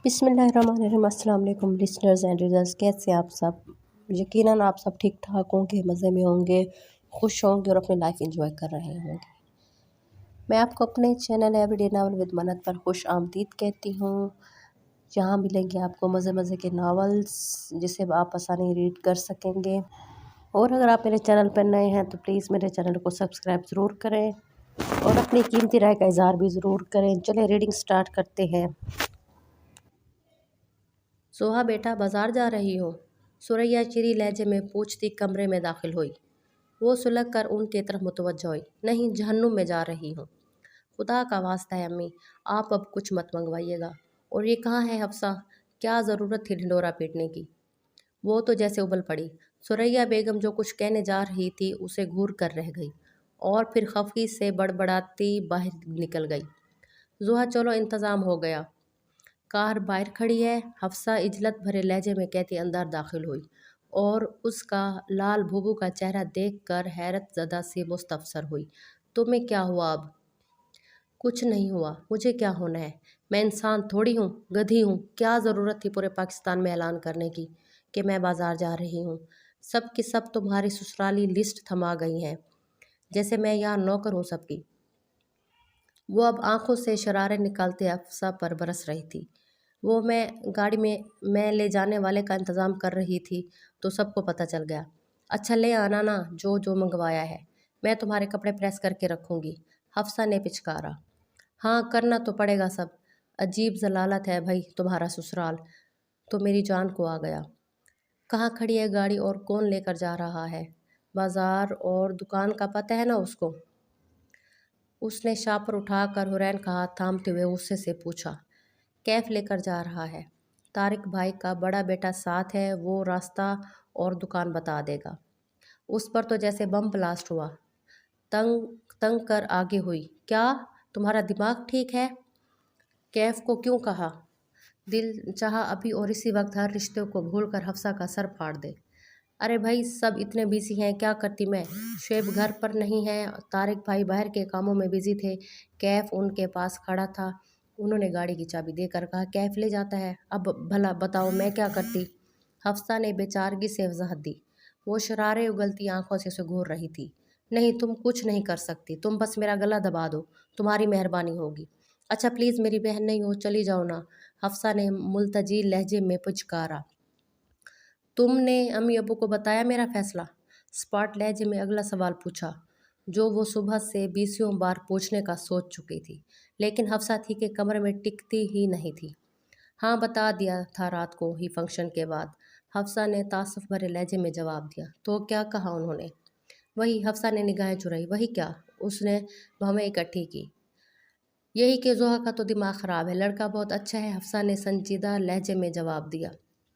बिस्मिल्लाहिर्रहमानिर्रहीम। अस्सलाम वालेकुम लिसनर्स एंड रीडर्स, कैसे आप सब। यकीनन आप सब ठीक ठाक होंगे, मज़े में होंगे, खुश होंगे और अपनी लाइफ एंजॉय कर रहे होंगे। मैं आपको अपने चैनल एवरीडे नावल विद मन्नत पर खुश आमदीद कहती हूँ। जहाँ मिलेंगे आपको मज़े मज़े के नावल्स जिसे आप आसानी रीड कर सकेंगे। और अगर आप मेरे चैनल पर नए हैं तो प्लीज़ मेरे चैनल को सब्सक्राइब ज़रूर करें और अपनी कीमती राय का इज़हार भी ज़रूर करें। चलें रीडिंग स्टार्ट करते हैं। सोहा बेटा, बाजार जा रही हो? सुरैया चिरी लहजे में पूछती कमरे में दाखिल हुई। वो सुलग कर उनकी तरफ मुतवज्जो हुई। नहीं, जहन्नुम में जा रही हूँ। खुदा का वास्ता है अम्मी, आप अब कुछ मत मंगवाइएगा। और ये कहाँ है हफ्सा? क्या ज़रूरत थी ढिंडोरा पीटने की? वो तो जैसे उबल पड़ी। सुरैया बेगम जो कुछ कहने जा रही थी उसे घूर कर रह गई और फिर खफी से बड़बड़ाती बाहर निकल गई। जुहा, चलो इंतज़ाम हो गया, कार बाहर खड़ी है, हफ्सा इजलत भरे लहजे में कहती अंदर दाखिल हुई और उसका लाल भूबू का चेहरा देखकर हैरत ज़दा से मुस्तफसर हुई। तुम्हें क्या हुआ अब? कुछ नहीं हुआ, मुझे क्या होना है? मैं इंसान थोड़ी हूँ, गधी हूँ। क्या ज़रूरत थी पूरे पाकिस्तान में ऐलान करने की कि मैं बाज़ार जा रही हूँ? सब की सब तुम्हारी ससुराली लिस्ट थमा गई हैं, जैसे मैं यहाँ नौकर हूँ सबकी। वो अब आंखों से शरारे निकालते हफ्सा पर बरस रही थी। वो गाड़ी में मैं ले जाने वाले का इंतज़ाम कर रही थी तो सबको पता चल गया। अच्छा, ले आना ना जो जो मंगवाया है, मैं तुम्हारे कपड़े प्रेस करके रखूँगी, हफ्सा ने पिचकारा। हाँ, करना तो पड़ेगा सब। अजीब जलालत है भाई तुम्हारा ससुराल, तो मेरी जान को आ गया। कहाँ खड़ी है गाड़ी और कौन लेकर जा रहा है? बाज़ार और दुकान का पता है ना उसको? उसने शापर उठाकर हुरैन का हाथ थामते हुए गुस्से से पूछा। कैफ लेकर जा रहा है, तारिक भाई का बड़ा बेटा साथ है, वो रास्ता और दुकान बता देगा। उस पर तो जैसे बम ब्लास्ट हुआ। तंग तंग कर आगे हुई। क्या तुम्हारा दिमाग ठीक है? कैफ को क्यों कहा? दिल चाहा अभी और इसी वक्त हर रिश्ते को भूल कर हफ्सा का सर फाड़ दे। अरे भाई, सब इतने बिजी हैं, क्या करती मैं? शुएब घर पर नहीं है, तारिक भाई बाहर के कामों में बिजी थे। कैफ उनके पास खड़ा था। उन्होंने गाड़ी की चाबी देकर कहा, कैफ ले जाता है, अब भला बताओ मैं क्या करती? हफ्सा ने बेचारगी से वजाहत दी। वो शरारे उगलती आंखों से उसे घूर रही थी। नहीं, तुम कुछ नहीं कर सकती, तुम बस मेरा गला दबा दो, तुम्हारी मेहरबानी होगी। अच्छा प्लीज़, मेरी बहन नहीं हो, चली जाओ ना, हफ्सा ने मुल्तजी लहजे में पुचकारा। तुमने अम्मी अबू को बताया मेरा फैसला? स्पॉट लहजे में अगला सवाल पूछा, जो वो सुबह से बीसियों बार पूछने का सोच चुकी थी, लेकिन हफ्सा थी कि कमरे में टिकती ही नहीं थी। हाँ, बता दिया था रात को ही फंक्शन के बाद, हफ्सा ने तासुफ भरे लहजे में जवाब दिया। तो क्या कहा उन्होंने? वही, हफ्सा ने निगाहें चुराई। वही क्या? उसने भवें इकट्ठी की। यही कि जोहा का तो दिमाग ख़राब है, लड़का बहुत अच्छा है, हफ्सा ने संजीदा लहजे में जवाब दिया।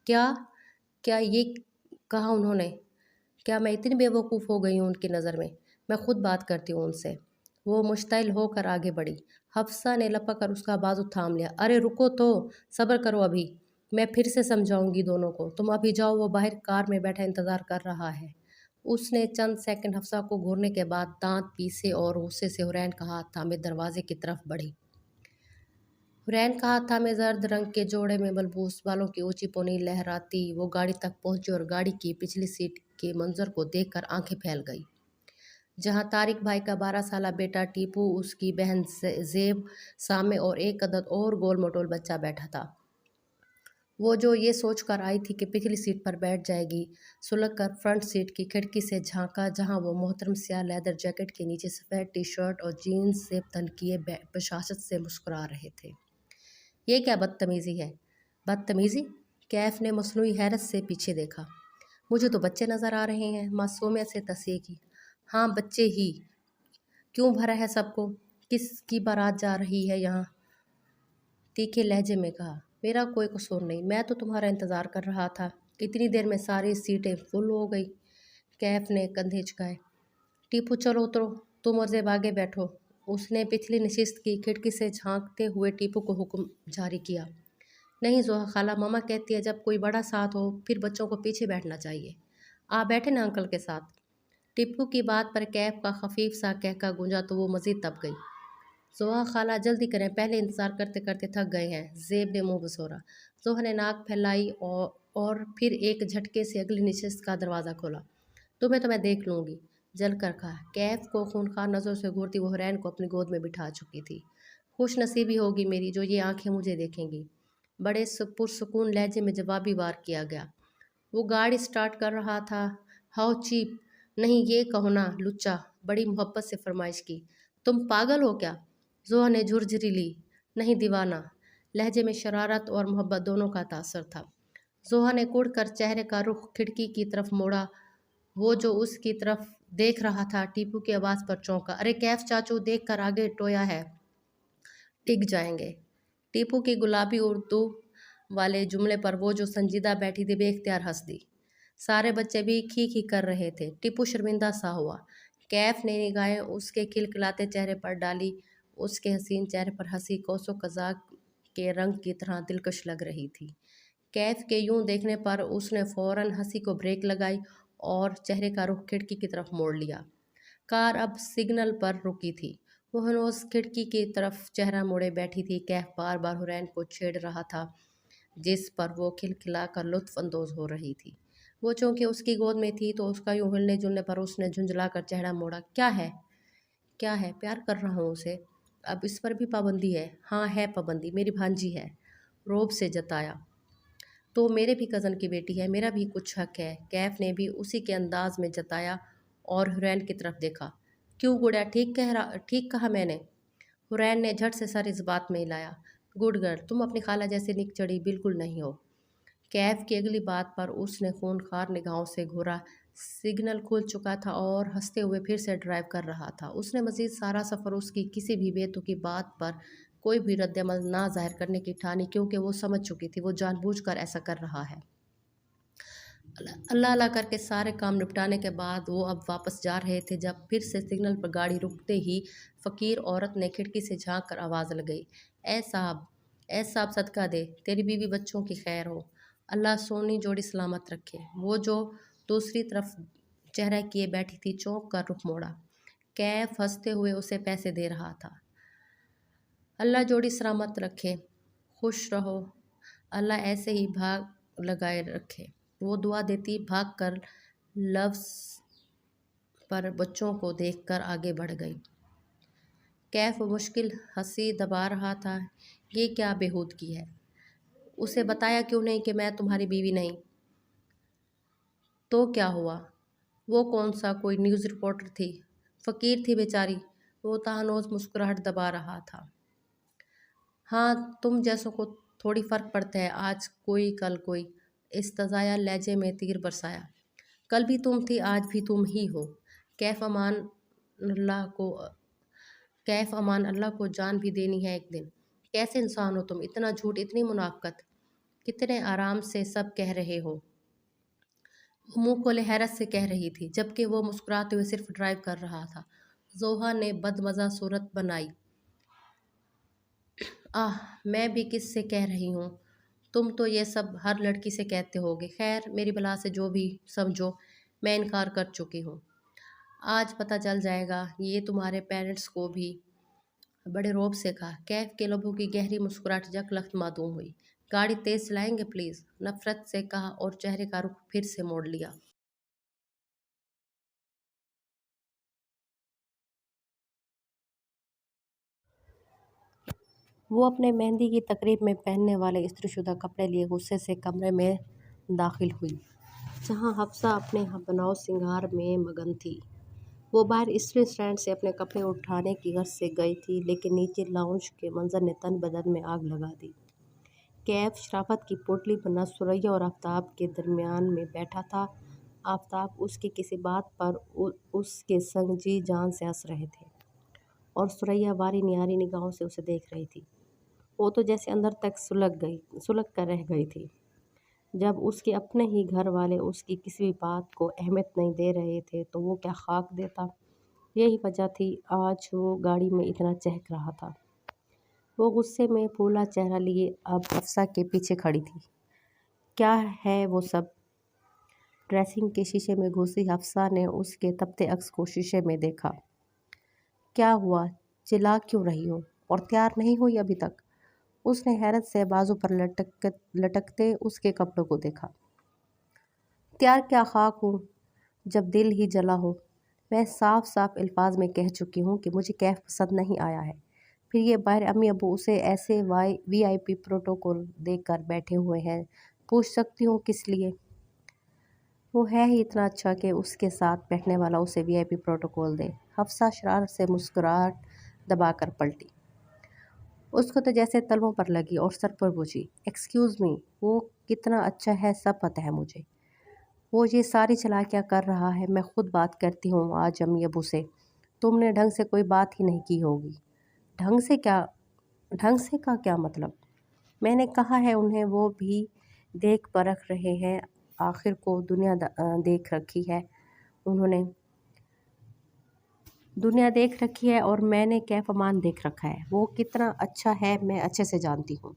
क्या? क्या ये कहा उन्होंने? क्या मैं इतनी बेवकूफ़ हो गई हूँ उनकी नज़र में? मैं ख़ुद बात करती हूँ उनसे। वो मुश्तइल होकर आगे बढ़ी। हफ्सा ने लपक कर उसका बाजू थाम लिया। अरे रुको तो, सब्र करो अभी, मैं फिर से समझाऊंगी दोनों को। तुम अभी जाओ, वो बाहर कार में बैठा इंतज़ार कर रहा है। उसने चंद सेकंड हफ्सा को घूरने के बाद दांत पीसे और गुस्से से हुरैन का हाथ थामे दरवाजे की तरफ बढ़ी। हुरैन का हाथ थामे जर्द रंग के जोड़े में बलबूस बालों की ऊंची पोनी लहराती वो गाड़ी तक पहुंची और गाड़ी की पिछली सीट के मंजर को देखकर आंखें फैल गई, जहां तारिक भाई का 12 साला बेटा टीपू, उसकी बहन जेब, सामे और एक अदद और गोल मटोल बच्चा बैठा था। वो जो ये सोच कर आई थी कि पिछली सीट पर बैठ जाएगी, सुलग कर फ्रंट सीट की खिड़की से झांका, जहां वो मोहतरम स्याह लेदर जैकेट के नीचे सफ़ेद टी शर्ट और जीन्स से तनकिए बशाशत से मुस्कुरा रहे थे। ये क्या बदतमीज़ी है? बदतमीज़ी? कैफ ने मसनूई हैरत से पीछे देखा। मुझे तो बच्चे नज़र आ रहे हैं, मासूमियत से तस्दीक की। हाँ, बच्चे ही। क्यों भरा है सबको? किसकी बारात जा रही है यहाँ? तीखे लहजे में कहा। मेरा कोई कसूर नहीं, मैं तो तुम्हारा इंतज़ार कर रहा था, इतनी देर में सारी सीटें फुल हो गई। कैफ ने कंधे झुकाए। टीपू चलो उतरो, तुम और जेब आगे बैठो। उसने पिछली नशिस्त की खिड़की से झांकते हुए टीपू को हुक्म जारी किया। नहीं जोहा खाला, मामा कहती है जब कोई बड़ा साथ हो फिर बच्चों को पीछे बैठना चाहिए। आप बैठे ना अंकल के साथ। टीपू की बात पर कैफ का खफीफ सा कहका गूंजा तो वो मज़ीद तप गई। زوہا خالہ جلدی کریں، پہلے انتظار کرتے کرتے تھک گئے ہیں، زیب نے منہ بسورا۔ زوہا نے ناک پھیلائی اور پھر ایک جھٹکے سے اگلی نشست کا دروازہ کھولا۔ تمہیں تو میں دیکھ لوں گی، جل کر کہا۔ کیف کو خونخوار نظروں سے گھورتی وہ حرین کو اپنی گود میں بٹھا چکی تھی۔ خوش نصیبی ہوگی میری جو یہ آنکھیں مجھے دیکھیں گی، بڑے پرسکون لہجے میں جوابی وار کیا گیا۔ وہ گاڑی سٹارٹ کر رہا تھا۔ ہاؤ چیپ، نہیں یہ کہو نا لچا، بڑی محبت سے فرمائش کی۔ تم پاگل ہو کیا؟ زوہا نے جھرجھری لی۔ نہیں دیوانہ، لہجے میں شرارت اور محبت دونوں کا تاثر تھا۔ زوہا نے کڑ کر چہرے کا رخ کھڑکی کی طرف موڑا۔ وہ جو اس کی طرف دیکھ رہا تھا ٹیپو کی آواز پر چونکا۔ ارے کیف چاچو، دیکھ کر آگے ٹویا ہے، ڈگ جائیں گے۔ ٹیپو کی گلابی اردو والے جملے پر وہ جو سنجیدہ بیٹھی تھی بے اختیار ہنس دی۔ سارے بچے بھی کھی کھی کر رہے تھے۔ ٹیپو شرمندہ سا ہوا۔ کیف نے نگاہیں اس کے کھلکھلاتے چہرے پر ڈالی۔ اس کے حسین چہرے پر ہنسی کوس و قزح کے رنگ کی طرح دلکش لگ رہی تھی۔ کیف کے یوں دیکھنے پر اس نے فوراً ہنسی کو بریک لگائی اور چہرے کا رخ کھڑکی کی طرف موڑ لیا۔ کار اب سگنل پر رکی تھی۔ وہ ہنوز کھڑکی کی طرف چہرہ موڑے بیٹھی تھی۔ کیف بار بار حرین کو چھیڑ رہا تھا جس پر وہ کھلکھلا کر لطف اندوز ہو رہی تھی۔ وہ چونکہ اس کی گود میں تھی تو اس کا یوں ہلنے جلنے پر اس نے جھنجھلا کر چہرہ موڑا۔ کیا ہے؟ کیا ہے؟ پیار کر رہا ہوں اسے، اب اس پر بھی پابندی ہے؟ ہاں ہے پابندی، میری بھانجی ہے، روب سے جتایا۔ تو میرے بھی کزن کی بیٹی ہے، میرا بھی کچھ حق ہے، کیف نے بھی اسی کے انداز میں جتایا اور حرین کی طرف دیکھا۔ کیوں گڑیا، ٹھیک کہا میں نے؟ حرین نے جھٹ سے سر اس بات میں ہلایا۔ گڈ گرل، تم اپنی خالہ جیسے نک چڑھی بالکل نہیں ہو۔ کیف کی اگلی بات پر اس نے خونخوار نگاہوں سے گھورا۔ سگنل کھل چکا تھا اور ہنستے ہوئے پھر سے ڈرائیو کر رہا تھا۔ اس نے مزید سارا سفر اس کی کسی بھی بے تکی بات پر کوئی بھی رد عمل نہ ظاہر کرنے کی ٹھانی، کیونکہ وہ سمجھ چکی تھی وہ جان بوجھ کر ایسا کر رہا ہے۔ اللہ اللہ کر کے سارے کام نپٹانے کے بعد وہ اب واپس جا رہے تھے جب پھر سے سگنل پر گاڑی رکتے ہی فقیر عورت نے کھڑکی سے جھانک کر آواز لگائی۔ اے صاحب صدقہ دے، تیری بیوی بچوں کی خیر ہو، اللہ سونی جوڑی سلامت رکھے۔ وہ جو دوسری طرف چہرہ کیے بیٹھی تھی چونک کر رخ موڑا۔ کیف ہنستے ہوئے اسے پیسے دے رہا تھا۔ اللہ جوڑی سلامت رکھے، خوش رہو، اللہ ایسے ہی بھاگ لگائے رکھے، وہ دعا دیتی بھاگ کر لفظ پر بچوں کو دیکھ کر آگے بڑھ گئی۔ کیف مشکل ہنسی دبا رہا تھا۔ یہ کیا بےہودگی ہے؟ اسے بتایا کیوں نہیں کہ میں تمہاری بیوی نہیں؟ تو کیا ہوا؟ وہ کون سا کوئی نیوز رپورٹر تھی؟ فقیر تھی بیچاری، وہ تاہنوز مسکراہٹ دبا رہا تھا۔ ہاں، تم جیسوں کو تھوڑی فرق پڑتا ہے، آج کوئی کل کوئی، استزایا لہجے میں تیر برسایا۔ کل بھی تم تھی، آج بھی تم ہی ہو۔ کیف امان اللہ کو جان بھی دینی ہے ایک دن۔ کیسے انسان ہو تم، اتنا جھوٹ، اتنی منافقت، کتنے آرام سے سب کہہ رہے ہو۔ وہ منہ کھولے حیرت سے کہہ رہی تھی جبکہ وہ مسکراتے ہوئے صرف ڈرائیو کر رہا تھا۔ زوہا نے بدمزہ صورت بنائی۔ میں بھی کس سے کہہ رہی ہوں، تم تو یہ سب ہر لڑکی سے کہتے ہوگے، خیر میری بلا سے جو بھی سمجھو، میں انکار کر چکی ہوں۔ آج پتہ چل جائے گا یہ تمہارے پیرنٹس کو بھی، بڑے روب سے کہا۔ کیف کے لبوں کی گہری مسکراہٹ یک لخت معدوم ہوئی۔ گاڑی تیز چلائیں گے پلیز، نفرت سے کہا اور چہرے کا رخ پھر سے موڑ لیا۔ وہ اپنے مہندی کی تقریب میں پہننے والے استری شدہ کپڑے لیے غصے سے کمرے میں داخل ہوئی جہاں حفصہ اپنے بناؤ سنگار میں مگن تھی۔ وہ باہر استری اسٹینڈ سے اپنے کپڑے اٹھانے کی غرض سے گئی تھی لیکن نیچے لاؤنج کے منظر نے تن بدن میں آگ لگا دی۔ کیف شرافت کی پوٹلی بنا ثریا اور آفتاب کے درمیان میں بیٹھا تھا۔ آفتاب اس کی کسی بات پر اس کے سنگ جی جان سے ہنس رہے تھے اور ثریا واری نیاری نگاہوں سے اسے دیکھ رہی تھی۔ وہ تو جیسے اندر تک سلگ کر رہ گئی تھی۔ جب اس کے اپنے ہی گھر والے اس کی کسی بھی بات کو اہمیت نہیں دے رہے تھے تو وہ کیا خاک دیتا؟ یہی وجہ تھی آج وہ گاڑی میں اتنا چہک رہا تھا۔ وہ غصے میں پھولا چہرہ لیے اب حفصہ کے پیچھے کھڑی تھی۔ کیا ہے وہ سب؟ ڈریسنگ کے شیشے میں گھسی حفصہ نے اس کے تپتے عکس کو شیشے میں دیکھا۔ کیا ہوا؟ चिल्ला क्यों रही हो और तैयार नहीं हुई अभी तक? उसने हैरत से बाजू पर लटकते उसके कपड़ों को देखा। तैयार क्या खाक हूँ जब दिल ही जला हो। मैं साफ साफ अल्फाज में कह चुकी हूँ कि मुझे कैफ पसंद नहीं आया है। फिर ये बाहर अम्मी अबू उसे ऐसे VIP प्रोटोकॉल देकर बैठे हुए हैं, पूछ सकती हूँ किस लिए? वो है ही इतना अच्छा कि उसके साथ बैठने वाला उसे VIP प्रोटोकॉल दे। हफ्सा शरारत से मुस्कुराहट दबाकर पलटी। उसको तो जैसे तलवों पर लगी और सर पर पूछी, एक्सक्यूज़ मी, वो कितना अच्छा है सब पता है मुझे। वो ये सारी चालाकियाँ कर रहा है, मैं खुद बात करती हूँ आज अम्मी अबू से। तुमने ढंग से कोई बात ही नहीं की होगी। ढंग से क्या? ढंग से का क्या मतलब? मैंने कहा है उन्हें, वो भी देख परख रहे हैं। आखिर को देख रखी है उन्होंने। दुनिया देख रखी है और मैंने कैफ अमान देख रखा है। वो कितना अच्छा है मैं अच्छे से जानती हूँ।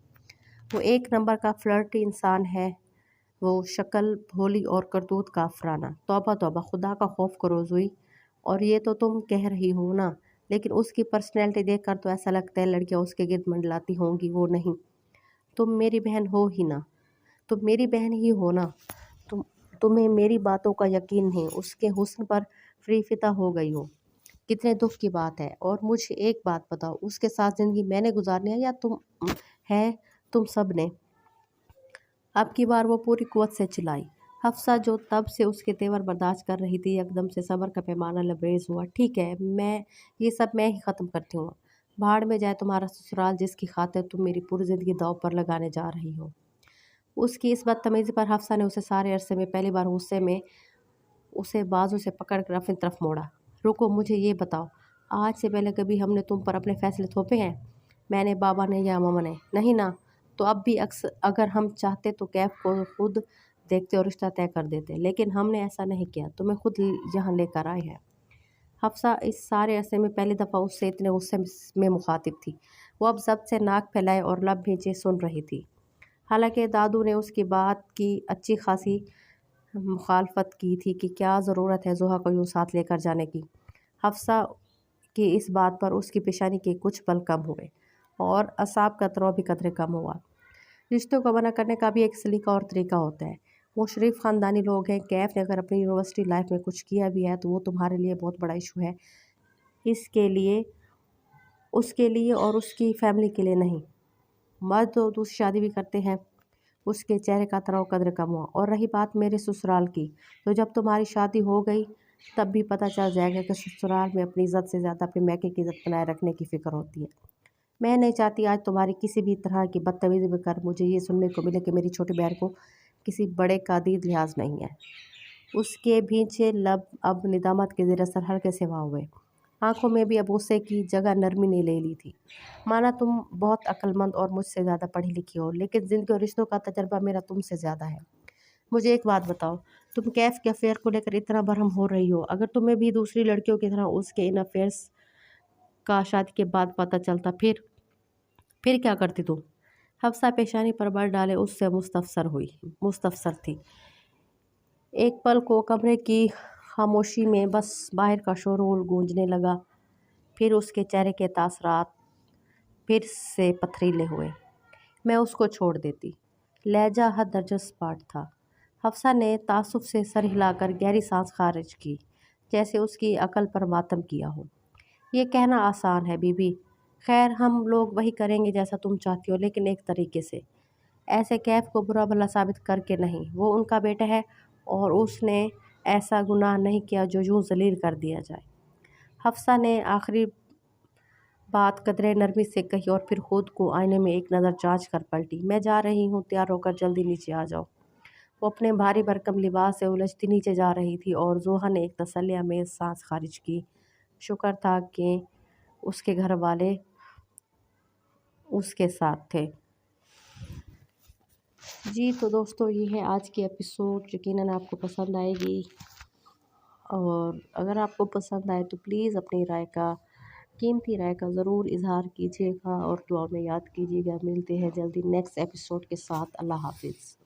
वो एक नंबर का फ्लर्टी इंसान है। वो शक्ल भोली और करतूत काफराना। तौबा तौबा, खुदा का खौफ करो ज़ुई। और ये तो तुम कह रही हो ना, लेकिन उसकी पर्सनैलिटी देखकर तो ऐसा लगता है लड़कियाँ उसके गिर्द मंडलाती होंगी। वो नहीं, तुम मेरी बहन हो ही ना। तुम मेरी बहन ही हो ना। तुम तुम्हें मेरी बातों का यकीन नहीं, उसके हुस्न पर फ्री फिदा हो गई हो। कितने दुख की बात है। और मुझे एक बात बताओ, उसके साथ ज़िंदगी मैंने गुजारनी है या तुम सब ने? अब की बार वो पूरी कुव्वत से चिल्लाई। हफ्सा जो तब से उसके तेवर बर्दाश्त कर रही थी, एकदम से सब्र का पैमाना लबरेज हुआ। ठीक है, ये सब मैं ही ख़त्म करती हूँ। भाड़ में जाए तुम्हारा ससुराल जिसकी खातिर तुम मेरी पूरी ज़िंदगी दांव पर लगाने जा रही हो। उसकी इस बदतमीज़ी पर हफ्सा ने उसे सारे अरसे में पहली बार गुस्से में उसे बाजू से पकड़ कर अपनी तरफ मोड़ा। रुको, मुझे ये बताओ, आज से पहले कभी हमने तुम पर अपने फैसले थोपे हैं? मैंने, बाबा ने या मामा ने? नहीं ना। तो अब भी अगर हम चाहते तो कैफ को खुद देखते और रिश्ता तय कर देते, लेकिन हमने ऐसा नहीं किया। तुम्हें खुद यहाँ लेकर आए हैं। हफ्सा इस सारे अरसे में पहली दफ़ा उससे इतने गुस्से में मुखातिब थी। वो अब जब्त से नाक फैलाए और लब भींचे सुन रही थी। हालांकि दादू ने उसकी बात की अच्छी खासी मुखालफत की थी कि क्या ज़रूरत है ज़ोहा को यूँ साथ लेकर जाने की। हफ्सा की इस बात पर उसकी पेशानी के कुछ पल कम हुए और असाब का तरो भी कतरे कम हुआ। रिश्तों को मना करने का भी एक सलीका और तरीका होता है। वो शरीफ ख़ानदानी लोग हैं। कैफ ने अगर अपनी यूनिवर्सिटी लाइफ में कुछ किया भी है तो वो तुम्हारे लिए बहुत बड़ा इशू है, इसके लिए उसके लिए और उसकी फैमिली के लिए नहीं। मर्द तो दूसरी शादी भी करते हैं। उसके चेहरे का तनाव कदर कम हुआ। और रही बात मेरे ससुराल की, तो जब तुम्हारी शादी हो गई तब भी पता चल जाएगा कि ससुराल में अपनी इज़्ज़त से ज़्यादा अपने मैके की इज़्ज़त बनाए रखने की फ़िक्र होती है। मैं नहीं चाहती आज तुम्हारी किसी भी तरह की बदतमीज़ी में कर मुझे ये सुनने को मिले कि मेरी छोटी बहन को किसी बड़े का दीद लिहाज नहीं है। उसके भींचे लब अब निदामत के ज़ेर असर हल्के से हवा हुए। आंखों में भी अब गुस्से की जगह नरमी ने ले ली थी। माना तुम बहुत अक्लमंद और मुझसे ज़्यादा पढ़ी लिखी हो, लेकिन ज़िंदगी और रिश्तों का तजर्बा मेरा तुमसे ज़्यादा है। मुझे एक बात बताओ, तुम कैफ के अफेयर को लेकर इतना बरहम हो रही हो, अगर तुम्हें भी दूसरी लड़कियों की तरह उसके इन अफेयर्स का शादी के बाद पता चलता, फिर क्या करती तुम? हफ्सा पेशानी पर बल डाले उससे मुस्तफसर थी। एक पल को कमरे की खामोशी में बस बाहर का शोरगुल गूंजने लगा। फिर उसके चेहरे के तासरात फिर से पथरीले हुए। मैं उसको छोड़ देती। लहजा हद दर्जा स्पाट था। हफ्सा ने तासुफ से सर हिलाकर गहरी सांस खारिज की, जैसे उसकी अकल पर मातम किया हो। ये कहना आसान है बीबी। खैर, हम लोग वही करेंगे जैसा तुम चाहती हो, लेकिन एक तरीके से। ऐसे कैफ को बुरा भला साबित करके नहीं। वो उनका बेटा है और उसने ऐसा गुनाह नहीं किया जो यूँ जलील कर दिया जाए। हफ्सा ने आखिरी बात कदरे नरमी से कही और फिर खुद को आईने में एक नज़र झाँच कर पलटी। मैं जा रही हूँ, तैयार होकर जल्दी नीचे आ जाओ। वो अपने भारी भरकम लिबास से उलझती नीचे जा रही थी और ज़ोहा ने एक तसल्लिया में सांस खारिज की। शुक्र था कि उसके घर वाले उसके साथ थे। जी तो दोस्तों, ये है आज की एपिसोड। यकीनन आपको पसंद आएगी, और अगर आपको पसंद आए तो प्लीज़ अपनी कीमती राय का ज़रूर इज़हार कीजिएगा और दुआ में याद कीजिएगा। मिलते हैं जल्दी नेक्स्ट एपिसोड के साथ। अल्लाह हाफिज़।